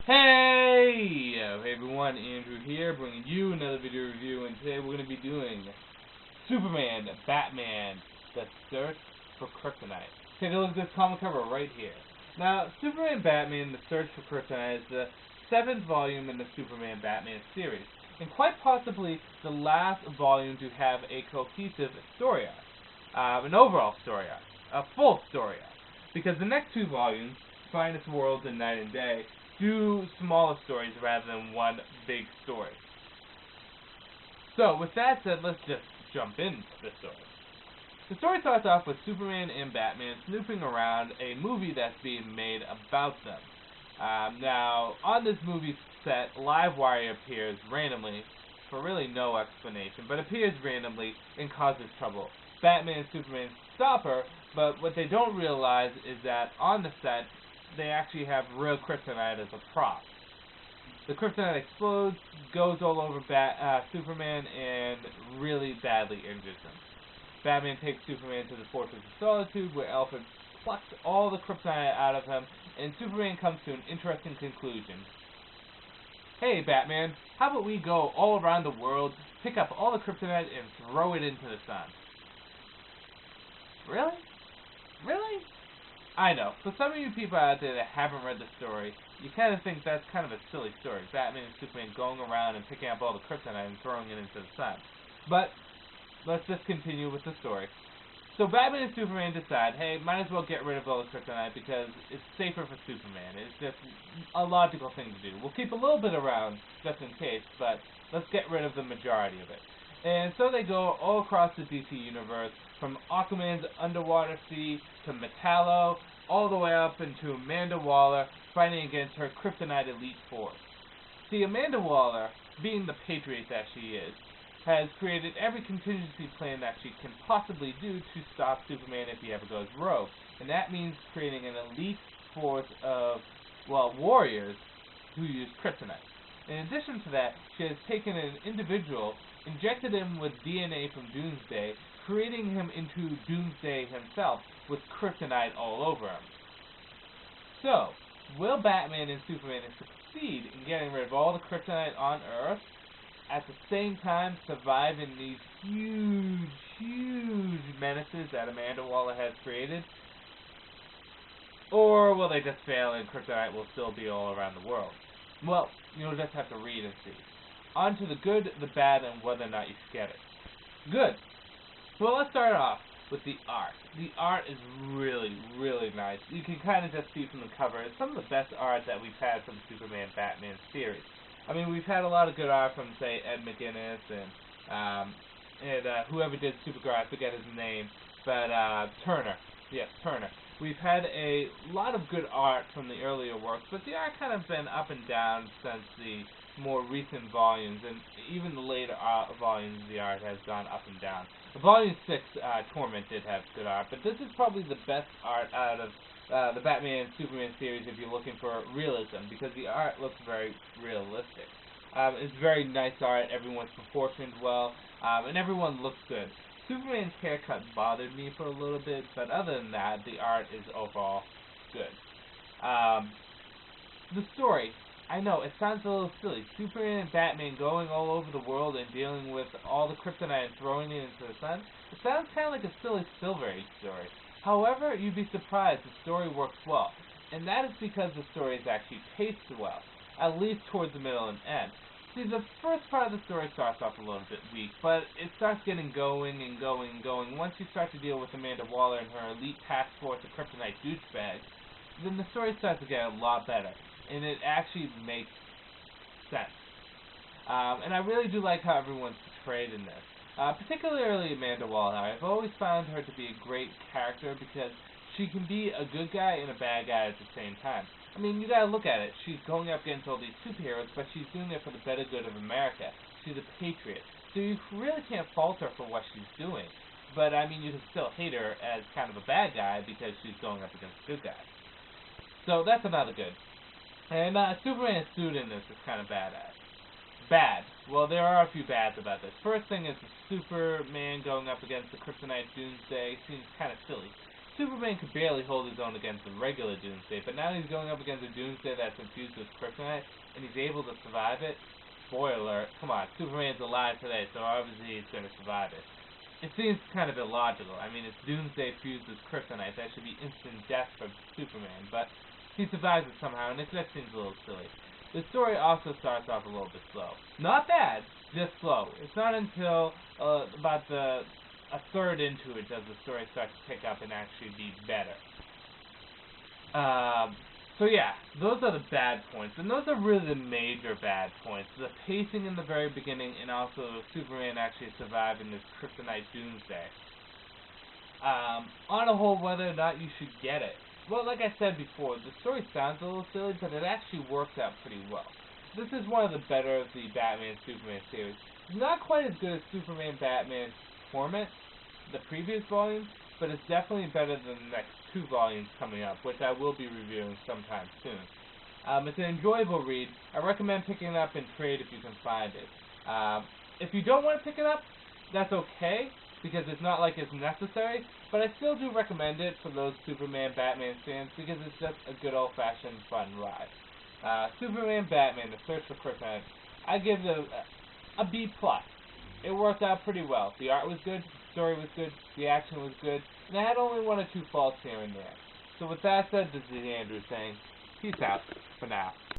Hey everyone, Andrew here, bringing you another video review, and today we're going to be doing Superman, Batman, The Search for Kryptonite. Take a look at this comic cover right here. Now, Superman, Batman, The Search for Kryptonite is the 7th volume in the Superman, Batman series, and quite possibly the last volume to have a cohesive story arc, an overall story arc, a full story arc, because the next two volumes, Finest Worlds and Night and Day, do smaller stories rather than one big story. So, with that said, let's just jump into the story. The story starts off with Superman and Batman snooping around a movie that's being made about them. Now, on this movie set, Livewire appears randomly, for really no explanation, but appears randomly and causes trouble. Batman and Superman stop her, but what they don't realize is that on the set, they actually have real kryptonite as a prop. The kryptonite explodes, goes all over Superman, and really badly injures him. Batman takes Superman to the Fortress of Solitude, where Alfred plucks all the kryptonite out of him, and Superman comes to an interesting conclusion. Hey Batman, how about we go all around the world, pick up all the kryptonite, and throw it into the sun? Really? Really? I know, for some of you people out there that haven't read the story, you kind of think that's kind of a silly story. Batman and Superman going around and picking up all the kryptonite and throwing it into the sun. But, let's just continue with the story. So Batman and Superman decide, hey, might as well get rid of all the kryptonite because it's safer for Superman. It's just a logical thing to do. We'll keep a little bit around, just in case, but let's get rid of the majority of it. And so they go all across the DC universe, from Aquaman's underwater sea to Metallo, all the way up into Amanda Waller, fighting against her kryptonite elite force. See, Amanda Waller, being the patriot that she is, has created every contingency plan that she can possibly do to stop Superman if he ever goes rogue. And that means creating an elite force of, well, warriors who use kryptonite. In addition to that, she has taken an individual, injected him with DNA from Doomsday, creating him into Doomsday himself with kryptonite all over him. So, will Batman and Superman succeed in getting rid of all the kryptonite on Earth, at the same time surviving these huge, huge menaces that Amanda Waller has created? Or will they just fail and kryptonite will still be all around the world? Well, you'll just have to read and see. On to the good, the bad, and whether or not you should get it. Good. Well, let's start off with the art. The art is really, really nice. You can kind of just see from the cover, it's some of the best art that we've had from the Superman Batman series. I mean, we've had a lot of good art from, say, Ed McGuinness and whoever did Supergirl, I forget his name, but Turner. Yes, Turner. We've had a lot of good art from the earlier works, but the art kind of been up and down since the more recent volumes, and even the later volumes, the art has gone up and down. Volume 6, Torment, did have good art, but this is probably the best art out of the Batman and Superman series if you're looking for realism, because the art looks very realistic. It's very nice art, everyone's proportioned well, and everyone looks good. Superman's haircut bothered me for a little bit, but other than that, the art is overall good. The story, I know, it sounds a little silly. Superman and Batman going all over the world and dealing with all the kryptonite and throwing it into the sun. It sounds kind of like a silly Silver Age story. However, you'd be surprised the story works well. And that is because the story is actually paced well, at least towards the middle and end. See, the first part of the story starts off a little bit weak, but it starts getting going and going and going. Once you start to deal with Amanda Waller and her elite task force of kryptonite douchebags, then the story starts to get a lot better. And it actually makes sense. And I really do like how everyone's portrayed in this. Particularly Amanda Waller. I've always found her to be a great character because she can be a good guy and a bad guy at the same time. I mean, you gotta look at it. She's going up against all these superheroes, but she's doing it for the better good of America. She's a patriot. So you really can't fault her for what she's doing. But, I mean, you can still hate her as kind of a bad guy because she's going up against a good guy. So that's another good. And Superman's suit in this is kind of badass. Bad. Well, there are a few bads about this. First thing is the Superman going up against the kryptonite Doomsday seems kind of silly. Superman could barely hold his own against the regular Doomsday, but now he's going up against a Doomsday that's infused with kryptonite, and he's able to survive it. Spoiler alert, come on, Superman's alive today, so obviously he's going to survive it. It seems kind of illogical. I mean, it's Doomsday fused with kryptonite. That should be instant death for Superman, but he survives it somehow, and it just seems a little silly. The story also starts off a little bit slow. Not bad, just slow. It's not until about a third into it does the story start to pick up and actually be better. So yeah, those are the bad points, and those are really the major bad points. The pacing in the very beginning, and also Superman actually surviving this kryptonite Doomsday. On a whole, whether or not you should get it. Well, like I said before, the story sounds a little silly, but it actually works out pretty well. This is one of the better of the Batman-Superman series. It's not quite as good as Superman-Batman Torment, the previous volume, but it's definitely better than the next 2 volumes coming up, which I will be reviewing sometime soon. It's an enjoyable read. I recommend picking it up in trade if you can find it. If you don't want to pick it up, that's okay, because it's not like it's necessary, but I still do recommend it for those Superman-Batman fans, because it's just a good old-fashioned fun ride. Superman-Batman, The Search for Kryptonite, I give it a B+. It worked out pretty well. The art was good, the story was good, the action was good, and I had only 1 or 2 faults here and there. So with that said, this is Andrew saying, peace out for now.